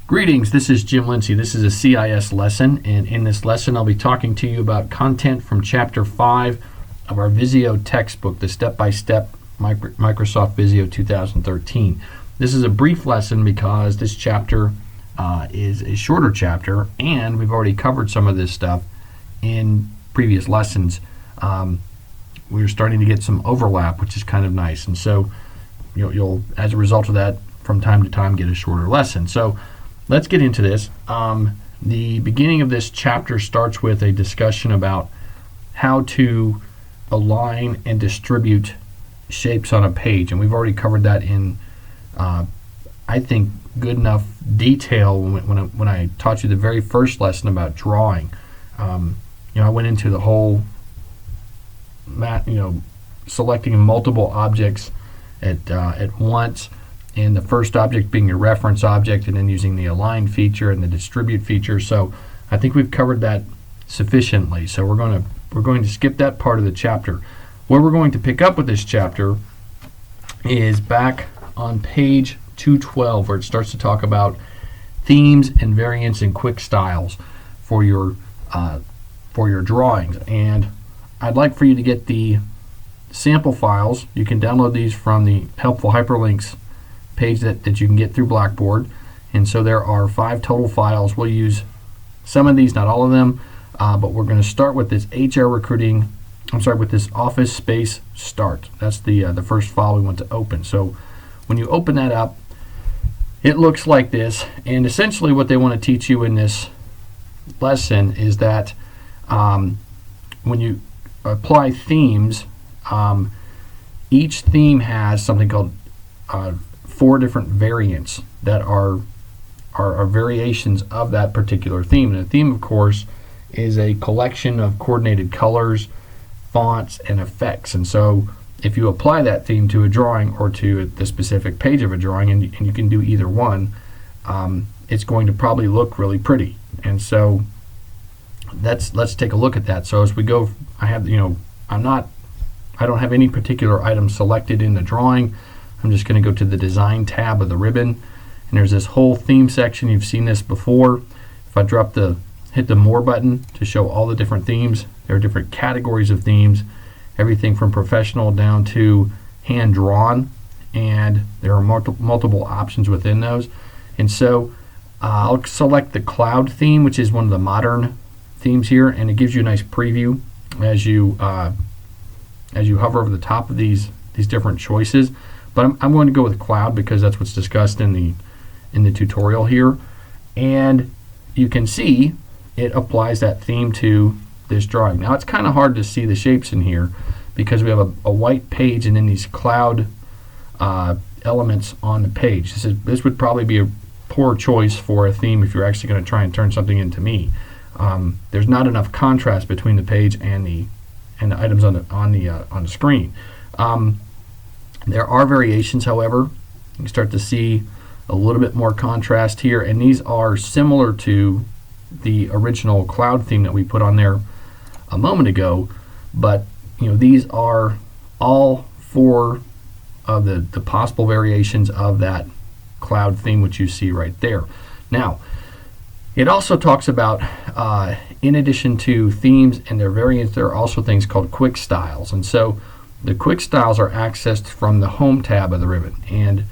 Greetings, this is Jim Lindsay. This is a CIS lesson, and in this lesson I'll be talking to you about content from Chapter 5 of our Visio textbook, the step-by-step Microsoft Visio 2013. This is a brief lesson because this chapter is a shorter chapter, and we've already covered some of this stuff in previous lessons. We're starting to get some overlap, which is kind of nice, and so you'll as a result of that, from time to time, get a shorter lesson. So let's get into this. The beginning of this chapter starts with a discussion about how to align and distribute shapes on a page, and we've already covered that in I think good enough detail when I taught you the very first lesson about drawing. I went into the whole selecting multiple objects at once, and the first object being your reference object, and then using the align feature and the distribute feature. So I think we've covered that sufficiently. So we're going to skip that part of the chapter. Where we're going to pick up with this chapter is back on page 212, where it starts to talk about themes and variants and quick styles for your drawings. And I'd like for you to get the sample files. You can download these from the helpful hyperlinks page that you can get through Blackboard. And so there are 5 total files. We'll use some of these, not all of them, but we're going to start with this with this office space start. That's the first file we want to open. So when you open that up, it looks like this, and essentially what they want to teach you in this lesson is that when you apply themes, each theme has something called 4 different variants that are variations of that particular theme. And a theme, of course, is a collection of coordinated colors, fonts, and effects. And so if you apply that theme to a drawing or to the specific page of a drawing, and you can do either one, it's going to probably look really pretty. And so let's take a look at that. So as we go, I don't have any particular item selected in the drawing. I'm just going to go to the Design tab of the ribbon, and there's this whole theme section. You've seen this before. If I hit the More button to show all the different themes, there are different categories of themes, everything from professional down to hand-drawn, and there are multiple options within those. And so I'll select the cloud theme, which is one of the modern themes here, and it gives you a nice preview as you hover over the top of these different choices. But I'm going to go with cloud because that's what's discussed in the tutorial here. And you can see it applies that theme to this drawing. Now it's kind of hard to see the shapes in here because we have a white page and then these cloud elements on the page. This would probably be a poor choice for a theme if you're actually going to try and turn something into me. There's not enough contrast between the page and the items on the screen. There are variations, however. You can start to see a little bit more contrast here, and these are similar to the original cloud theme that we put on there a moment ago, but these are all 4 of the possible variations of that cloud theme, which you see right there. Now, it also talks about, in addition to themes and their variants, there are also things called quick styles. And so the quick styles are accessed from the Home tab of the ribbon, and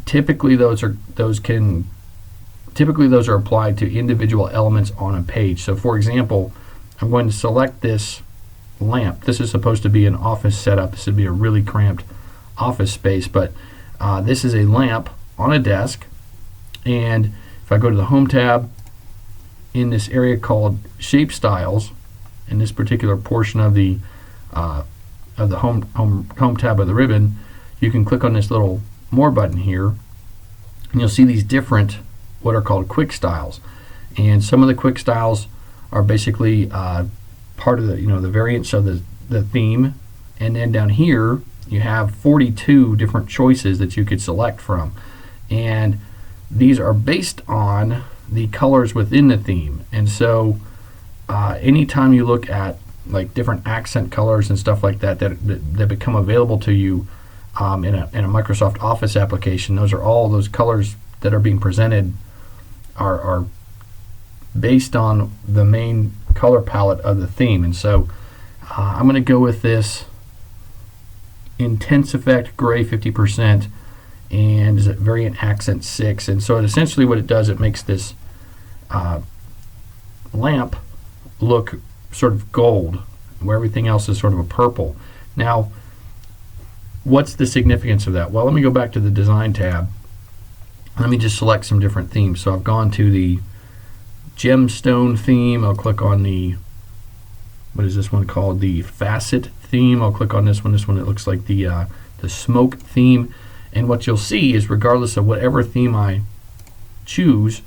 typically those are applied to individual elements on a page. So for example, I'm going to select this lamp. This is supposed to be an office setup. This would be a really cramped office space, but this is a lamp on a desk. And if I go to the Home tab, in this area called Shape Styles, in this particular portion of the home tab of the ribbon, you can click on this little More button here, and you'll see these different what are called quick styles. And some of the quick styles are basically part of the variants of the theme. And then down here you have 42 different choices that you could select from, and these are based on the colors within the theme. And so anytime you look at like different accent colors and stuff like that become available to you in a Microsoft Office application, those are all those colors that are being presented are based on the main color palette of the theme. And so I'm going to go with this Intense Effect Gray 50% and Variant Accent 6. And so essentially what it does, it makes this lamp look sort of gold, where everything else is sort of a purple. Now, what's the significance of that? Well, let me go back to the Design tab. Let me just select some different themes. So I've gone to the Gemstone theme. I'll click on the, what is this one called? The Facet theme. I'll click on this one. This one, it looks like the Smoke theme. And what you'll see is, regardless of whatever theme I choose,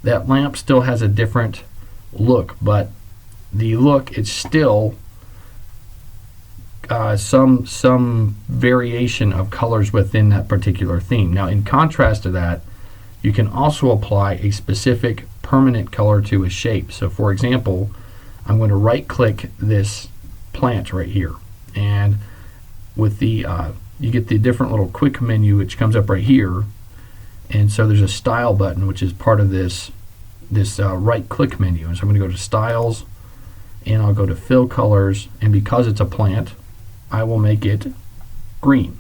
that lamp still has a different look, but the look, it's still some variation of colors within that particular theme. Now, in contrast to that, you can also apply a specific permanent color to a shape. So for example, I'm going to right click this plant right here, and with the you get the different little quick menu which comes up right here, and so there's a style button which is part of this right click menu. And so I'm going to go to styles, and I'll go to fill colors, and because it's a plant, I will make it green.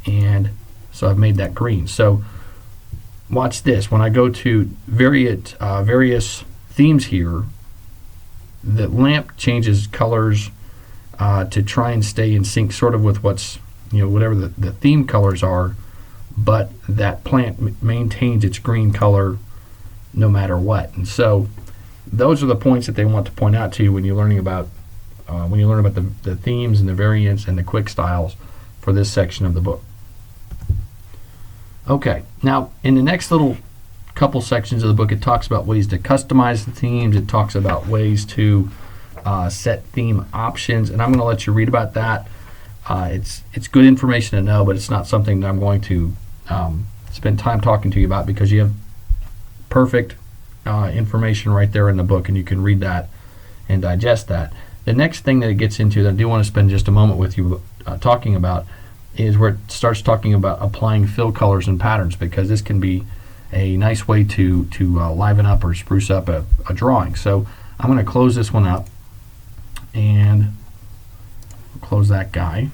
And so I've made that green. So watch this. When I go to various themes here, the lamp changes colors to try and stay in sync sort of with what's, whatever the theme colors are, but that plant maintains its green color no matter what. And so those are the points that they want to point out to you when you're learning about the themes and the variants and the quick styles for this section of the book. Okay, now in the next little couple sections of the book, it talks about ways to customize the themes. It talks about ways to set theme options, and I'm going to let you read about that. It's good information to know, but it's not something that I'm going to spend time talking to you about, because you have perfect information right there in the book, and you can read that and digest that. The next thing that it gets into that I do want to spend just a moment with you talking about is where it starts talking about applying fill colors and patterns, because this can be a nice way to liven up or spruce up a drawing. So I'm going to close this one up and close that guy.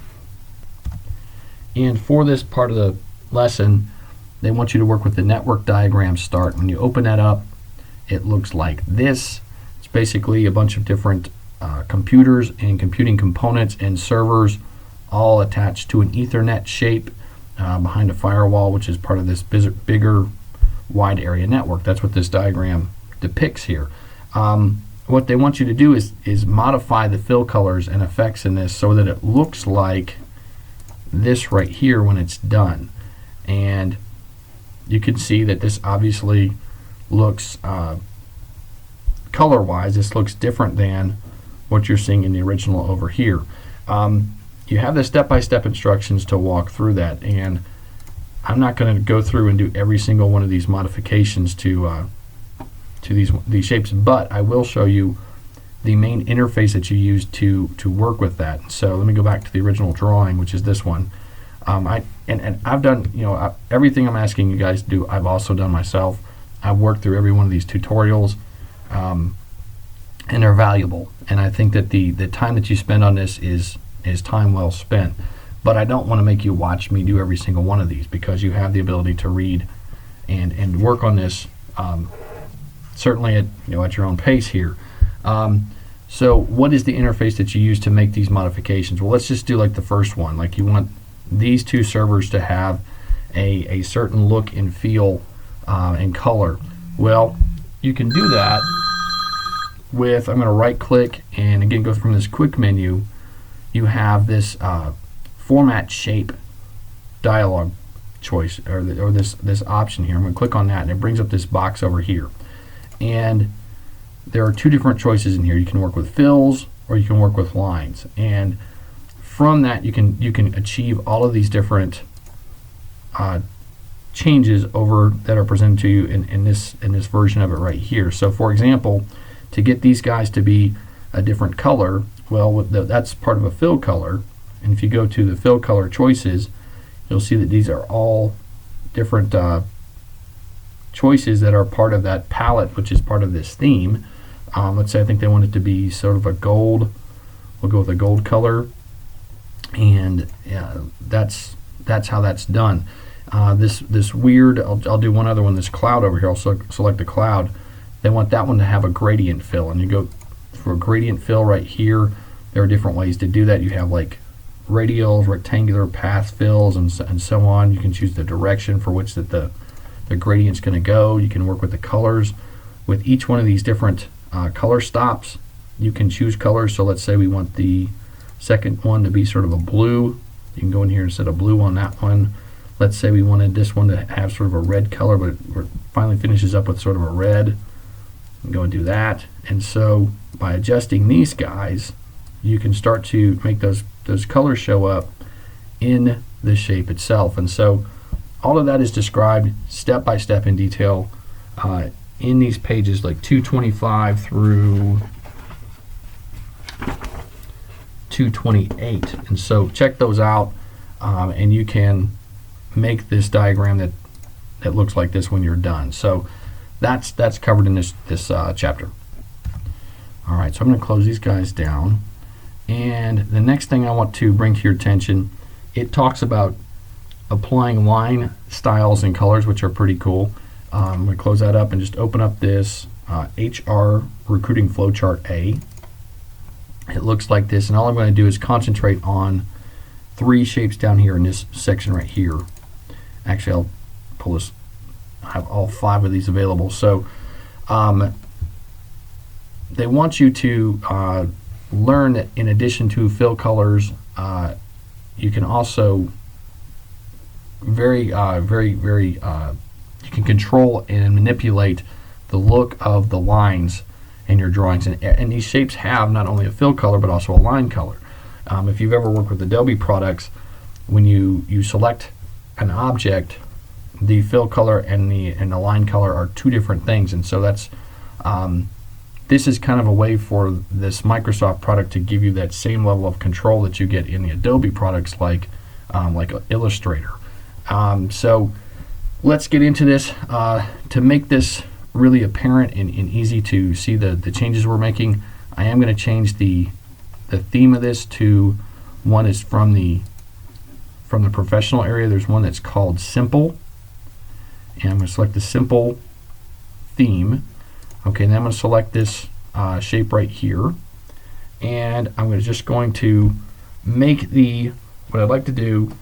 And for this part of the lesson, they want you to work with the network diagram start. When you open that up, it looks like this. It's basically a bunch of different computers and computing components and servers all attached to an Ethernet shape behind a firewall, which is part of this bigger wide area network. That's what this diagram depicts here. What they want you to do is modify the fill colors and effects in this so that it looks like this right here when it's done. And you can see that this obviously looks color-wise, this looks different than what you're seeing in the original over here. You have the step-by-step instructions to walk through that, and I'm not going to go through and do every single one of these modifications to these shapes, but I will show you the main interface that you use to work with that. So let me go back to the original drawing, which is this one. And I've done, everything I'm asking you guys to do, I've also done myself. I've worked through every one of these tutorials, and they're valuable. And I think that the time that you spend on this is time well spent. But I don't want to make you watch me do every single one of these, because you have the ability to read and work on this certainly at your own pace here. So what is the interface that you use to make these modifications? Well, let's just do like the first one. Like, you want these two servers to have a certain look and feel and color. Well, you can do that with, I'm going to right click and again go from this quick menu. You have this format shape dialog choice, or this option here. I'm going to click on that, and it brings up this box over here. And there are two different choices in here. You can work with fills or you can work with lines, and from that you can achieve all of these different changes over that are presented to you in this version of it right here. So for example, to get these guys to be a different color, well, that's part of a fill color, and if you go to the fill color choices, you'll see that these are all different choices that are part of that palette, which is part of this theme. Let's say I think they want it to be sort of a gold. We'll go with a gold color, and that's how that's done. This weird, I'll do one other one, this cloud over here. I'll select the cloud. They want that one to have a gradient fill, and you go for a gradient fill right here. There are different ways to do that. You have like radials, rectangular, path fills, and so on. You can choose the direction for which that the gradient's going to go. You can work with the colors. With each one of these different color stops, you can choose colors. So let's say we want the second one to be sort of a blue. You can go in here and set a blue on that one. Let's say we wanted this one to have sort of a red color, but it finally finishes up with sort of a red. Go and do that. And so by adjusting these guys, you can start to make those colors show up in the shape itself. And so all of that is described step by step in detail in these pages, like 225 through 228. And so check those out, and you can make this diagram that looks like this when you're done. So that's covered in this chapter. All right, so I'm going to close these guys down. And the next thing I want to bring to your attention, it talks about applying line styles and colors, which are pretty cool. I'm going to close that up and just open up this HR Recruiting Flowchart A. It looks like this, and all I'm going to do is concentrate on 3 shapes down here in this section right here. Actually, I'll pull this. I have all 5 of these available. So they want you to learn that in addition to fill colors, you can also you can control and manipulate the look of the lines in your drawings. And these shapes have not only a fill color but also a line color. If you've ever worked with Adobe products, when you select an object, the fill color and the line color are 2 different things. And so that's this is kind of a way for this Microsoft product to give you that same level of control that you get in the Adobe products like Illustrator. So let's get into this. To make this really apparent and easy to see the changes we're making, I am going to change the theme of this to one is from the professional area. There's one that's called Simple, and I'm going to select the Simple theme. Okay, and then I'm going to select this shape right here, and I'm just going to make what I'd like to do.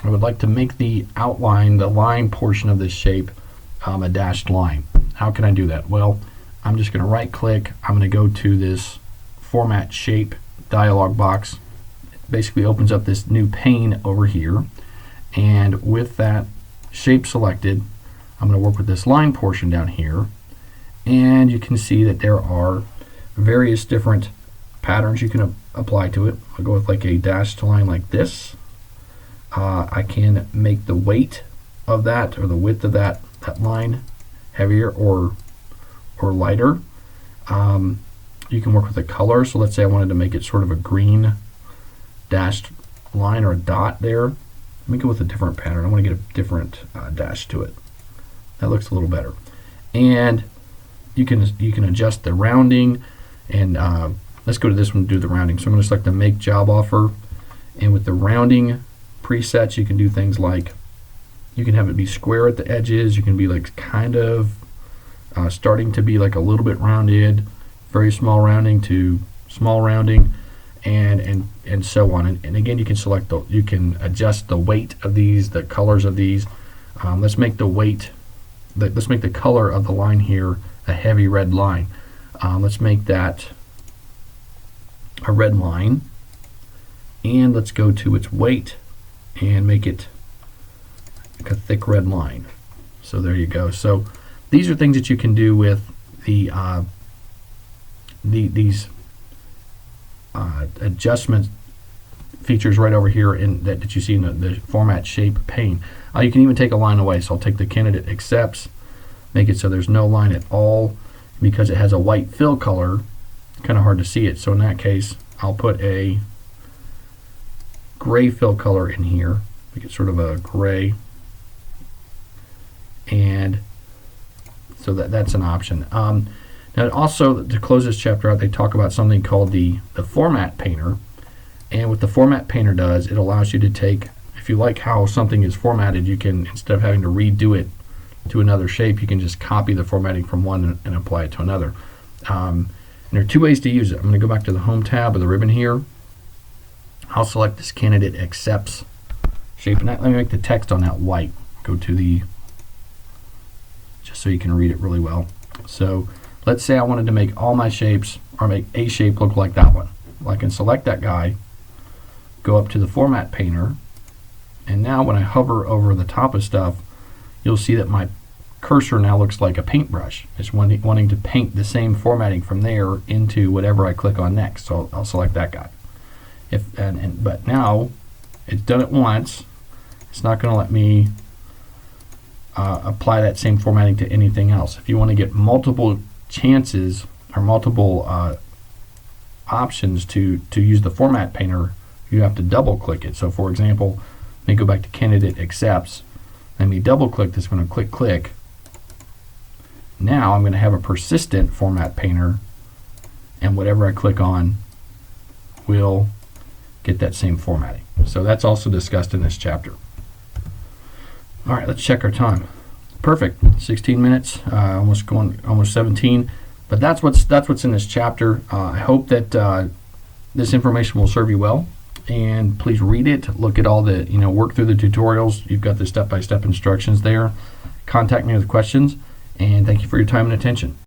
I would like to make the outline, the line portion of this shape, a dashed line. How can I do that? Well, I'm just going to right click. I'm going to go to this Format Shape dialog box. It basically opens up this new pane over here, and with that shape selected, I'm going to work with this line portion down here, and you can see that there are various different patterns you can apply to it. I'll go with like a dashed line like this. I can make the weight of that, or the width of that line heavier or lighter. You can work with the color. So let's say I wanted to make it sort of a green dashed line or a dot there. Let me go with a different pattern. I want to get a different dash to it. That looks a little better. And you can adjust the rounding, and let's go to this one to do the rounding. So I'm going to select the Make Job Offer, and with the rounding presets, you can do things like you can have it be square at the edges. You can be like kind of starting to be like a little bit rounded, very small rounding to small rounding, and so on. And again, you can select you can adjust the weight of these, the colors of these. Let's make the weight. Let's make the color of the line here a heavy red line. Let's make that a red line, and let's go to its weight and make it like a thick red line. So there you go. So these are things that you can do with these adjustment features right over here that you see in the Format Shape pane. You can even take a line away. So I'll take the Candidate Accepts, make it so there's no line at all. Because it has a white fill color, kind of hard to see it. So in that case, I'll put a gray fill color in here, make it sort of a gray. So that's an option. Now also, to close this chapter out, they talk about something called the format painter. And what the format painter does, it allows you to take, if you like how something is formatted, you can, instead of having to redo it to another shape, you can just copy the formatting from one and apply it to another. And there are two ways to use it. I'm going to go back to the Home tab of the ribbon here. I'll select this candidate accepts shape. And let me make the text on that white. Go to the, just so you can read it really well. So let's say I wanted to make all my shapes, or make a shape look like that one. Well, I can select that guy, go up to the format painter, and now when I hover over the top of stuff, you'll see that my cursor now looks like a paintbrush. It's wanting to paint the same formatting from there into whatever I click on next. So I'll select that guy. But now it's done it once. It's not going to let me apply that same formatting to anything else. If you want to get multiple chances or multiple options to use the format painter, you have to double click it. So for example, let me go back to candidate accepts. Let me double click this. I'm going to click. Now I'm going to have a persistent format painter, and whatever I click on will get that same formatting. So that's also discussed in this chapter. All right, let's check our time. Perfect, 16 minutes, almost 17. But that's what's in this chapter. I hope that this information will serve you well. And please read it. Look at all the, work through the tutorials. You've got the step-by-step instructions there. Contact me with questions. And thank you for your time and attention.